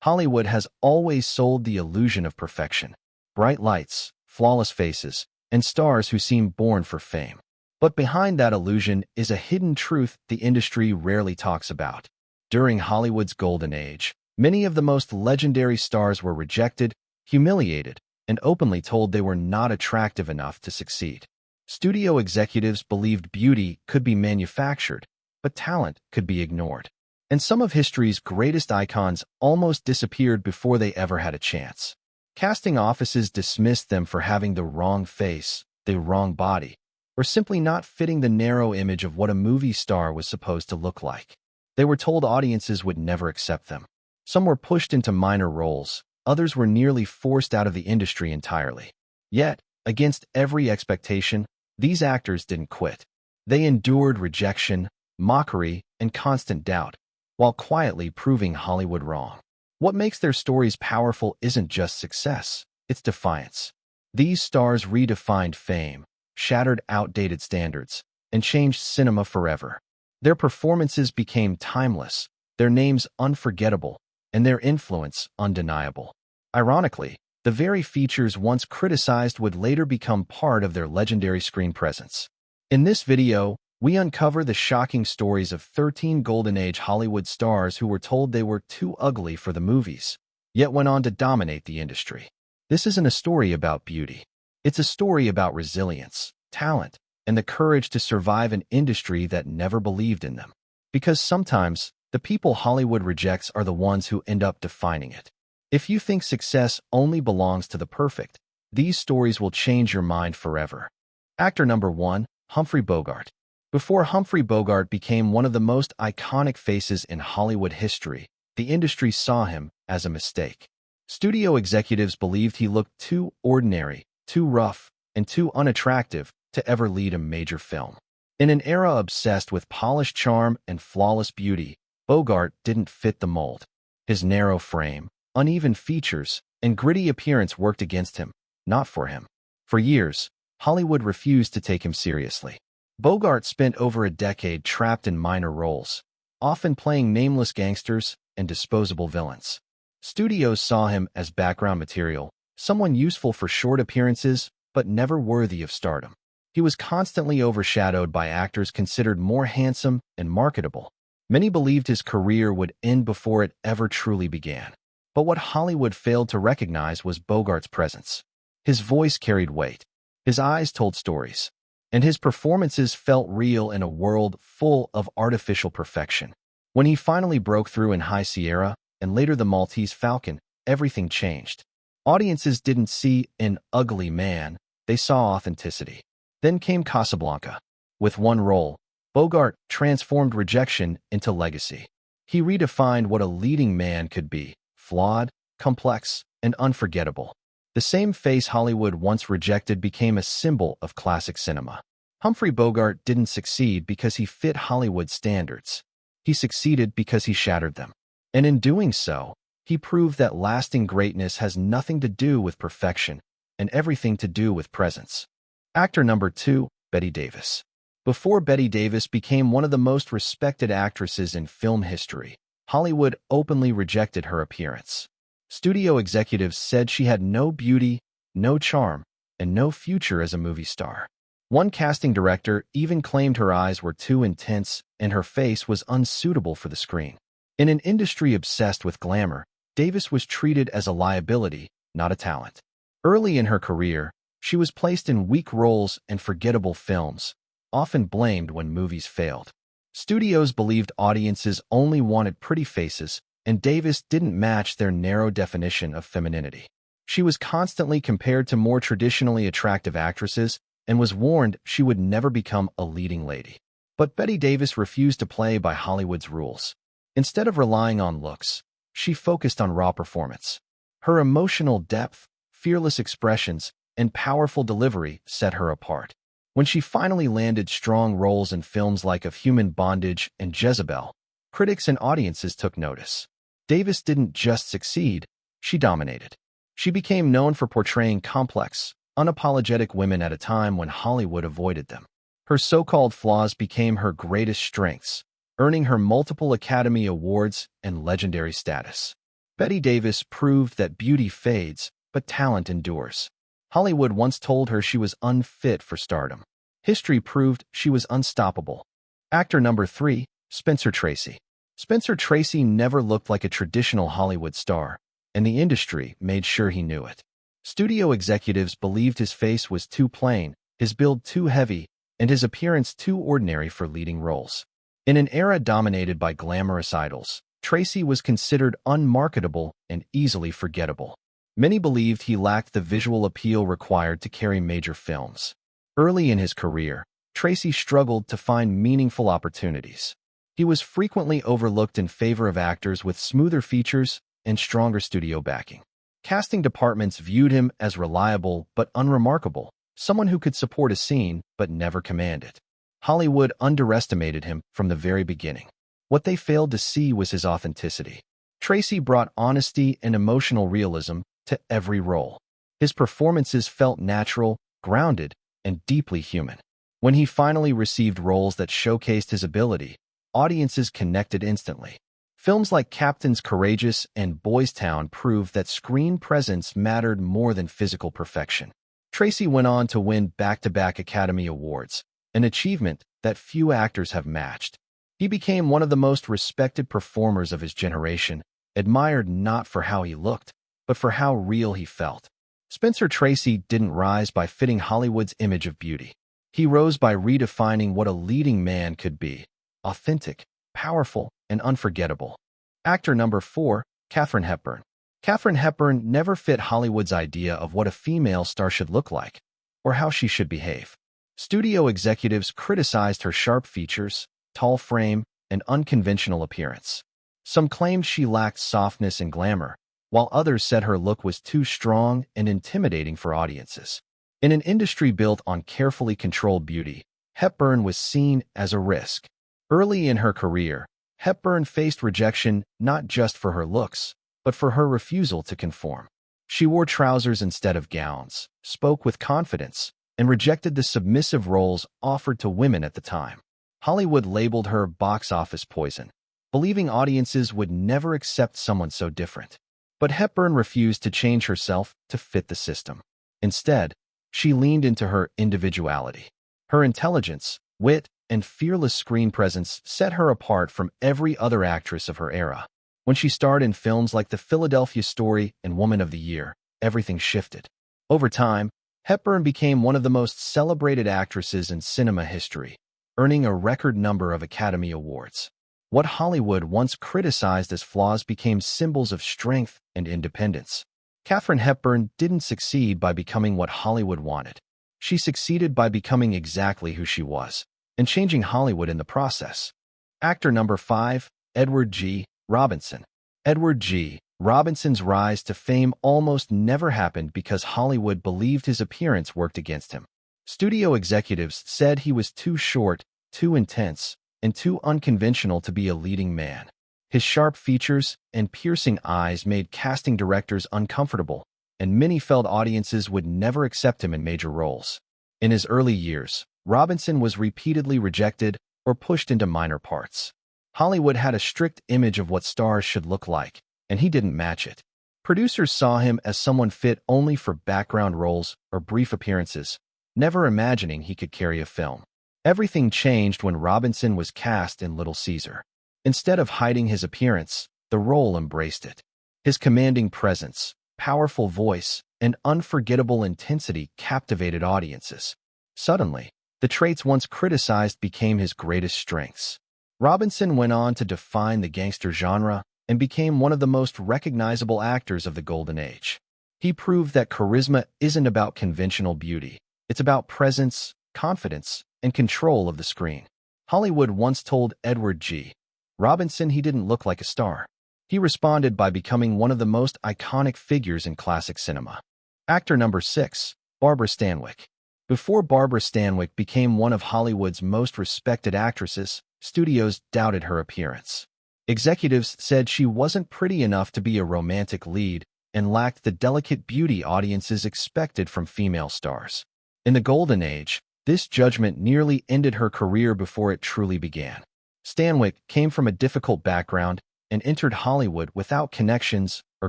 Hollywood has always sold the illusion of perfection. Bright lights, flawless faces, and stars who seem born for fame. But behind that illusion is a hidden truth the industry rarely talks about. During Hollywood's golden age, many of the most legendary stars were rejected, humiliated, and openly told they were not attractive enough to succeed. Studio executives believed beauty could be manufactured, but talent could be ignored. And some of history's greatest icons almost disappeared before they ever had a chance. Casting offices dismissed them for having the wrong face, the wrong body, or simply not fitting the narrow image of what a movie star was supposed to look like. They were told audiences would never accept them. Some were pushed into minor roles, others were nearly forced out of the industry entirely. Yet, against every expectation, these actors didn't quit. They endured rejection, mockery, and constant doubt, while quietly proving Hollywood wrong. What makes their stories powerful isn't just success, it's defiance. These stars redefined fame, shattered outdated standards, and changed cinema forever. Their performances became timeless, their names unforgettable, and their influence undeniable. Ironically, the very features once criticized would later become part of their legendary screen presence. In this video, we uncover the shocking stories of 13 Golden Age Hollywood stars who were told they were too ugly for the movies, yet went on to dominate the industry. This isn't a story about beauty. It's a story about resilience, talent, and the courage to survive an industry that never believed in them. Because sometimes, the people Hollywood rejects are the ones who end up defining it. If you think success only belongs to the perfect, these stories will change your mind forever. Actor number 1, Humphrey Bogart. Before Humphrey Bogart became one of the most iconic faces in Hollywood history, the industry saw him as a mistake. Studio executives believed he looked too ordinary, too rough, and too unattractive to ever lead a major film. In an era obsessed with polished charm and flawless beauty, Bogart didn't fit the mold. His narrow frame, uneven features, and gritty appearance worked against him, not for him. For years, Hollywood refused to take him seriously. Bogart spent over a decade trapped in minor roles, often playing nameless gangsters and disposable villains. Studios saw him as background material, someone useful for short appearances, but never worthy of stardom. He was constantly overshadowed by actors considered more handsome and marketable. Many believed his career would end before it ever truly began. But what Hollywood failed to recognize was Bogart's presence. His voice carried weight, his eyes told stories, and his performances felt real in a world full of artificial perfection. When he finally broke through in High Sierra, and later The Maltese Falcon, everything changed. Audiences didn't see an ugly man, they saw authenticity. Then came Casablanca. With one role, Bogart transformed rejection into legacy. He redefined what a leading man could be, flawed, complex, and unforgettable. The same face Hollywood once rejected became a symbol of classic cinema. Humphrey Bogart didn't succeed because he fit Hollywood standards. He succeeded because he shattered them. And in doing so, he proved that lasting greatness has nothing to do with perfection and everything to do with presence. Actor number 2, Bette Davis. Before Bette Davis became one of the most respected actresses in film history, Hollywood openly rejected her appearance. Studio executives said she had no beauty, no charm, and no future as a movie star. One casting director even claimed her eyes were too intense and her face was unsuitable for the screen. In an industry obsessed with glamour, Davis was treated as a liability, not a talent. Early in her career, she was placed in weak roles and forgettable films, often blamed when movies failed. Studios believed audiences only wanted pretty faces, and Davis didn't match their narrow definition of femininity. She was constantly compared to more traditionally attractive actresses and was warned she would never become a leading lady. But Bette Davis refused to play by Hollywood's rules. Instead of relying on looks, she focused on raw performance. Her emotional depth, fearless expressions, and powerful delivery set her apart. When she finally landed strong roles in films like Of Human Bondage and Jezebel, critics and audiences took notice. Davis didn't just succeed, she dominated. She became known for portraying complex, unapologetic women at a time when Hollywood avoided them. Her so-called flaws became her greatest strengths, earning her multiple Academy Awards and legendary status. Bette Davis proved that beauty fades, but talent endures. Hollywood once told her she was unfit for stardom. History proved she was unstoppable. Actor number 3, Spencer Tracy. Spencer Tracy never looked like a traditional Hollywood star, and the industry made sure he knew it. Studio executives believed his face was too plain, his build too heavy, and his appearance too ordinary for leading roles. In an era dominated by glamorous idols, Tracy was considered unmarketable and easily forgettable. Many believed he lacked the visual appeal required to carry major films. Early in his career, Tracy struggled to find meaningful opportunities. He was frequently overlooked in favor of actors with smoother features and stronger studio backing. Casting departments viewed him as reliable but unremarkable, someone who could support a scene but never command it. Hollywood underestimated him from the very beginning. What they failed to see was his authenticity. Tracy brought honesty and emotional realism to every role. His performances felt natural, grounded, and deeply human. When he finally received roles that showcased his ability, audiences connected instantly. Films like Captain's Courageous and Boys Town proved that screen presence mattered more than physical perfection. Tracy went on to win back-to-back Academy Awards, an achievement that few actors have matched. He became one of the most respected performers of his generation, admired not for how he looked, but for how real he felt. Spencer Tracy didn't rise by fitting Hollywood's image of beauty. He rose by redefining what a leading man could be: authentic, powerful, and unforgettable. Actor number 4, Katharine Hepburn. Katharine Hepburn never fit Hollywood's idea of what a female star should look like, or how she should behave. Studio executives criticized her sharp features, tall frame, and unconventional appearance. Some claimed she lacked softness and glamour, while others said her look was too strong and intimidating for audiences. In an industry built on carefully controlled beauty, Hepburn was seen as a risk. Early in her career, Hepburn faced rejection not just for her looks, but for her refusal to conform. She wore trousers instead of gowns, spoke with confidence, and rejected the submissive roles offered to women at the time. Hollywood labeled her box office poison, believing audiences would never accept someone so different. But Hepburn refused to change herself to fit the system. Instead, she leaned into her individuality. Her intelligence, wit, and fearless screen presence set her apart from every other actress of her era. When she starred in films like The Philadelphia Story and Woman of the Year, everything shifted. Over time, Hepburn became one of the most celebrated actresses in cinema history, earning a record number of Academy Awards. What Hollywood once criticized as flaws became symbols of strength and independence. Katharine Hepburn didn't succeed by becoming what Hollywood wanted. She succeeded by becoming exactly who she was, and changing Hollywood in the process. Actor number 5, Edward G. Robinson. Edward G. Robinson's rise to fame almost never happened because Hollywood believed his appearance worked against him. Studio executives said he was too short, too intense, and too unconventional to be a leading man. His sharp features and piercing eyes made casting directors uncomfortable, and many felt audiences would never accept him in major roles. In his early years, Robinson was repeatedly rejected or pushed into minor parts. Hollywood had a strict image of what stars should look like, and he didn't match it. Producers saw him as someone fit only for background roles or brief appearances, never imagining he could carry a film. Everything changed when Robinson was cast in Little Caesar. Instead of hiding his appearance, the role embraced it. His commanding presence, powerful voice, and unforgettable intensity captivated audiences. Suddenly, the traits once criticized became his greatest strengths. Robinson went on to define the gangster genre and became one of the most recognizable actors of the Golden Age. He proved that charisma isn't about conventional beauty. It's about presence, confidence, and control of the screen. Hollywood once told Edward G. Robinson he didn't look like a star. He responded by becoming one of the most iconic figures in classic cinema. Actor number 6, Barbara Stanwyck. Before Barbara Stanwyck became one of Hollywood's most respected actresses, studios doubted her appearance. Executives said she wasn't pretty enough to be a romantic lead and lacked the delicate beauty audiences expected from female stars. In the Golden Age, this judgment nearly ended her career before it truly began. Stanwyck came from a difficult background and entered Hollywood without connections or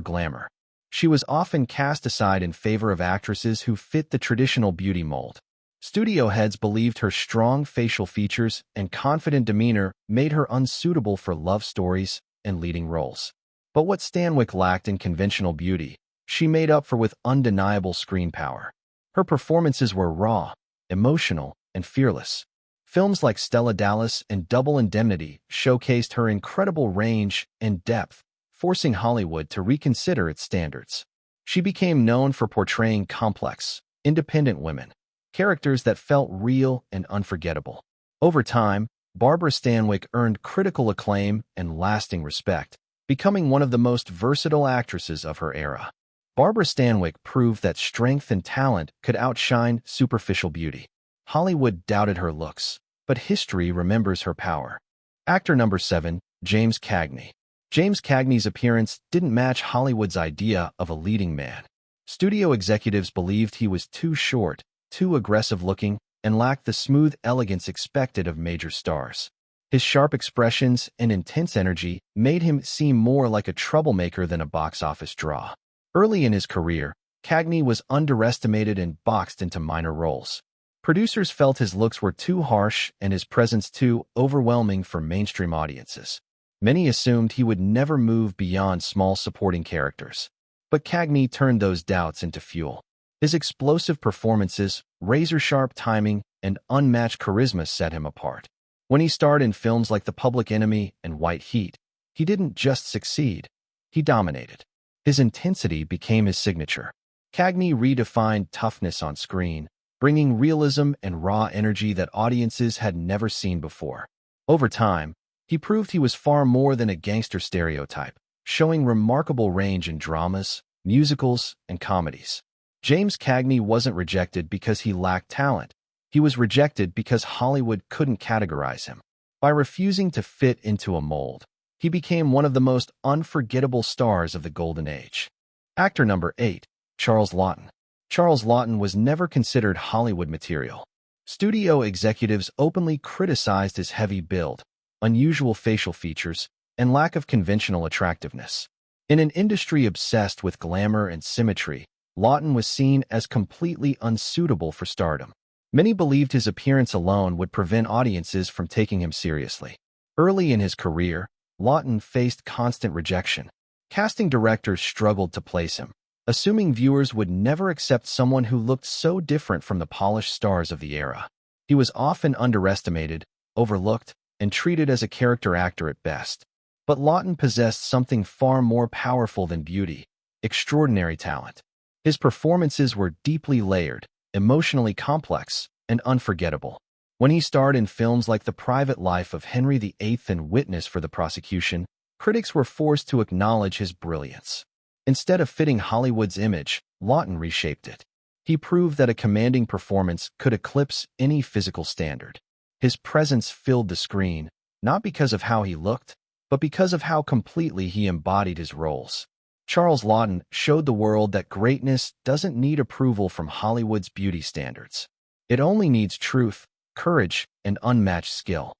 glamour. She was often cast aside in favor of actresses who fit the traditional beauty mold. Studio heads believed her strong facial features and confident demeanor made her unsuitable for love stories and leading roles. But what Stanwyck lacked in conventional beauty, she made up for with undeniable screen power. Her performances were raw, emotional, and fearless. Films like Stella Dallas and Double Indemnity showcased her incredible range and depth, forcing Hollywood to reconsider its standards. She became known for portraying complex, independent women, characters that felt real and unforgettable. Over time, Barbara Stanwyck earned critical acclaim and lasting respect, becoming one of the most versatile actresses of her era. Barbara Stanwyck proved that strength and talent could outshine superficial beauty. Hollywood doubted her looks, but history remembers her power. Actor number 7, James Cagney. James Cagney's appearance didn't match Hollywood's idea of a leading man. Studio executives believed he was too short, too aggressive-looking, and lacked the smooth elegance expected of major stars. His sharp expressions and intense energy made him seem more like a troublemaker than a box office draw. Early in his career, Cagney was underestimated and boxed into minor roles. Producers felt his looks were too harsh and his presence too overwhelming for mainstream audiences. Many assumed he would never move beyond small supporting characters. But Cagney turned those doubts into fuel. His explosive performances, razor-sharp timing, and unmatched charisma set him apart. When he starred in films like The Public Enemy and White Heat, he didn't just succeed, he dominated. His intensity became his signature. Cagney redefined toughness on screen, bringing realism and raw energy that audiences had never seen before. Over time, he proved he was far more than a gangster stereotype, showing remarkable range in dramas, musicals, and comedies. James Cagney wasn't rejected because he lacked talent. He was rejected because Hollywood couldn't categorize him. By refusing to fit into a mold, he became one of the most unforgettable stars of the Golden Age. Actor number 8, Charles Laughton. Charles Laughton was never considered Hollywood material. Studio executives openly criticized his heavy build, unusual facial features, and lack of conventional attractiveness. In an industry obsessed with glamour and symmetry, Laughton was seen as completely unsuitable for stardom. Many believed his appearance alone would prevent audiences from taking him seriously. Early in his career, Laughton faced constant rejection. Casting directors struggled to place him, assuming viewers would never accept someone who looked so different from the polished stars of the era. He was often underestimated, overlooked, and treated as a character actor at best. But Laughton possessed something far more powerful than beauty: extraordinary talent. His performances were deeply layered, emotionally complex, and unforgettable. When he starred in films like The Private Life of Henry VIII and Witness for the Prosecution, critics were forced to acknowledge his brilliance. Instead of fitting Hollywood's image, Laughton reshaped it. He proved that a commanding performance could eclipse any physical standard. His presence filled the screen, not because of how he looked, but because of how completely he embodied his roles. Charles Laughton showed the world that greatness doesn't need approval from Hollywood's beauty standards. It only needs truth, courage, and unmatched skill.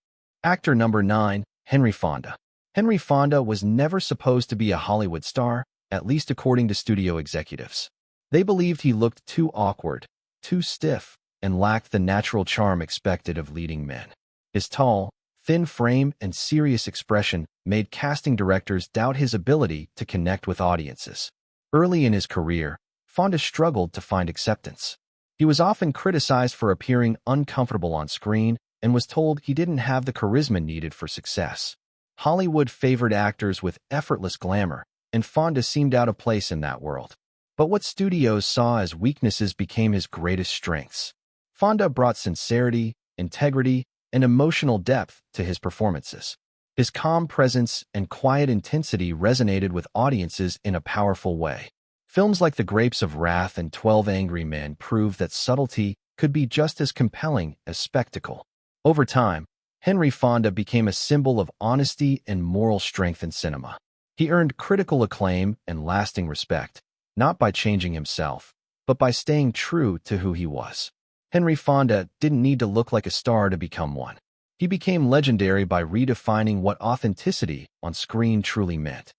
Actor number 9, Henry Fonda. Henry Fonda was never supposed to be a Hollywood star, at least according to studio executives. They believed he looked too awkward, too stiff, and lacked the natural charm expected of leading men. His tall, thin frame and serious expression made casting directors doubt his ability to connect with audiences. Early in his career, Fonda struggled to find acceptance. He was often criticized for appearing uncomfortable on screen and was told he didn't have the charisma needed for success. Hollywood favored actors with effortless glamour, and Fonda seemed out of place in that world. But what studios saw as weaknesses became his greatest strengths. Fonda brought sincerity, integrity, and emotional depth to his performances. His calm presence and quiet intensity resonated with audiences in a powerful way. Films like The Grapes of Wrath and 12 Angry Men proved that subtlety could be just as compelling as spectacle. Over time, Henry Fonda became a symbol of honesty and moral strength in cinema. He earned critical acclaim and lasting respect, not by changing himself, but by staying true to who he was. Henry Fonda didn't need to look like a star to become one. He became legendary by redefining what authenticity on screen truly meant.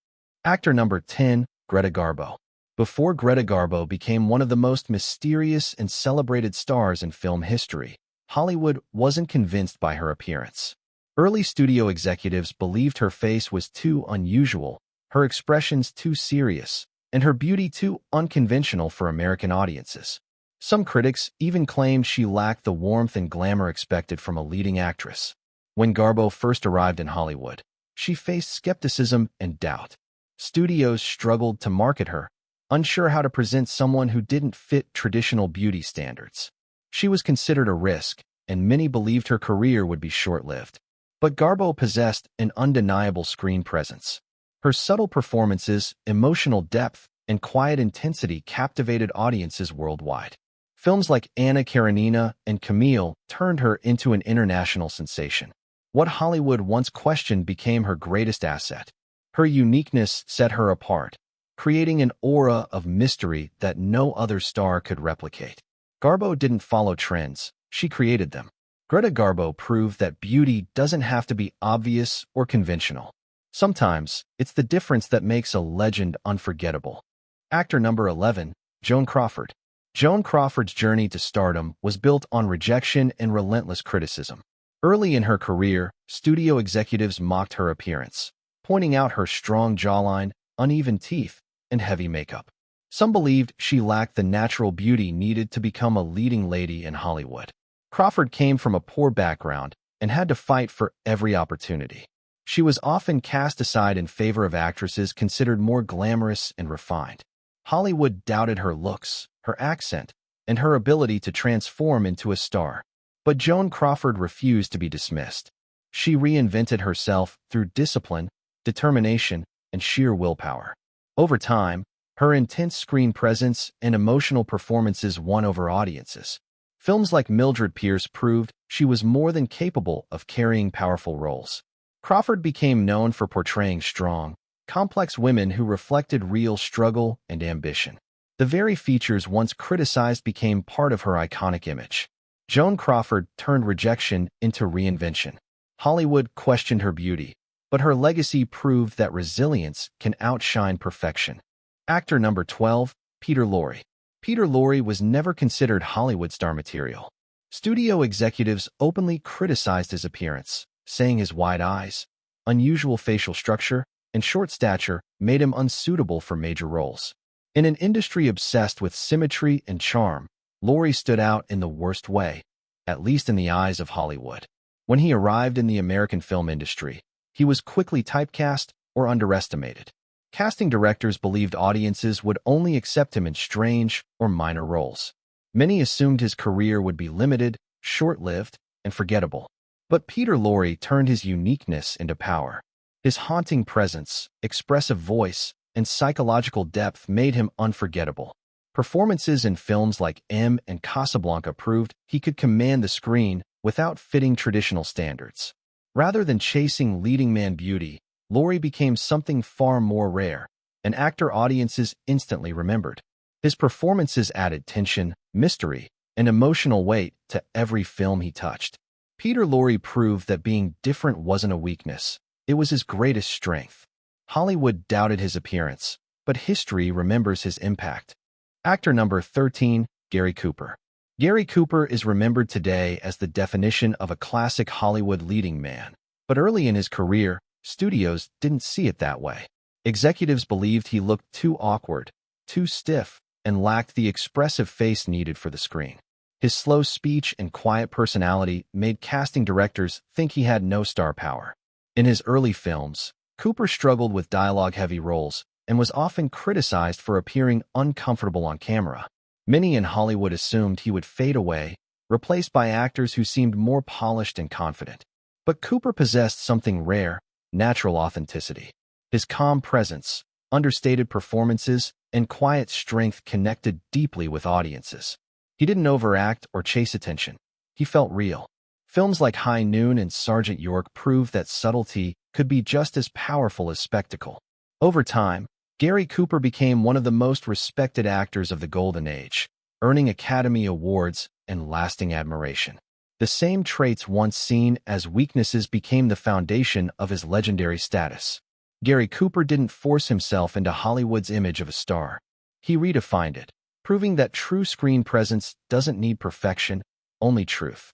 Actor number 10, Greta Garbo. Before Greta Garbo became one of the most mysterious and celebrated stars in film history, Hollywood wasn't convinced by her appearance. Early studio executives believed her face was too unusual, her expressions too serious, and her beauty too unconventional for American audiences. Some critics even claimed she lacked the warmth and glamour expected from a leading actress. When Garbo first arrived in Hollywood, she faced skepticism and doubt. Studios struggled to market her, unsure how to present someone who didn't fit traditional beauty standards. She was considered a risk, and many believed her career would be short-lived. But Garbo possessed an undeniable screen presence. Her subtle performances, emotional depth, and quiet intensity captivated audiences worldwide. Films like Anna Karenina and Camille turned her into an international sensation. What Hollywood once questioned became her greatest asset. Her uniqueness set her apart, creating an aura of mystery that no other star could replicate. Garbo didn't follow trends, she created them. Greta Garbo proved that beauty doesn't have to be obvious or conventional. Sometimes, it's the difference that makes a legend unforgettable. Actor number 11, Joan Crawford. Joan Crawford's journey to stardom was built on rejection and relentless criticism. Early in her career, studio executives mocked her appearance, pointing out her strong jawline, uneven teeth, and heavy makeup. Some believed she lacked the natural beauty needed to become a leading lady in Hollywood. Crawford came from a poor background and had to fight for every opportunity. She was often cast aside in favor of actresses considered more glamorous and refined. Hollywood doubted her looks, her accent, and her ability to transform into a star. But Joan Crawford refused to be dismissed. She reinvented herself through discipline, determination, and sheer willpower. Over time, her intense screen presence and emotional performances won over audiences. Films like Mildred Pierce proved she was more than capable of carrying powerful roles. Crawford became known for portraying strong, complex women who reflected real struggle and ambition. The very features once criticized became part of her iconic image. Joan Crawford turned rejection into reinvention. Hollywood questioned her beauty, but her legacy proved that resilience can outshine perfection. Actor number 12, Peter Lorre. Peter Lorre was never considered Hollywood star material. Studio executives openly criticized his appearance, saying his wide eyes, unusual facial structure, and short stature made him unsuitable for major roles. In an industry obsessed with symmetry and charm, Lorre stood out in the worst way, at least in the eyes of Hollywood. When he arrived in the American film industry, he was quickly typecast or underestimated. Casting directors believed audiences would only accept him in strange or minor roles. Many assumed his career would be limited, short-lived, and forgettable. But Peter Lorre turned his uniqueness into power. His haunting presence, expressive voice, and psychological depth made him unforgettable. Performances in films like M and Casablanca proved he could command the screen without fitting traditional standards. Rather than chasing leading man beauty, Lorre became something far more rare, an actor audiences instantly remembered. His performances added tension, mystery, and emotional weight to every film he touched. Peter Lorre proved that being different wasn't a weakness, it was his greatest strength. Hollywood doubted his appearance, but history remembers his impact. Actor number 13, Gary Cooper. Gary Cooper is remembered today as the definition of a classic Hollywood leading man. But early in his career, studios didn't see it that way. Executives believed he looked too awkward, too stiff, and lacked the expressive face needed for the screen. His slow speech and quiet personality made casting directors think he had no star power. In his early films, Cooper struggled with dialogue-heavy roles and was often criticized for appearing uncomfortable on camera. Many in Hollywood assumed he would fade away, replaced by actors who seemed more polished and confident. But Cooper possessed something rare, natural authenticity. His calm presence, understated performances, and quiet strength connected deeply with audiences. He didn't overact or chase attention. He felt real. Films like High Noon and Sergeant York proved that subtlety could be just as powerful as spectacle. Over time, Gary Cooper became one of the most respected actors of the Golden Age, earning Academy Awards and lasting admiration. The same traits once seen as weaknesses became the foundation of his legendary status. Gary Cooper didn't force himself into Hollywood's image of a star. He redefined it, proving that true screen presence doesn't need perfection, only truth.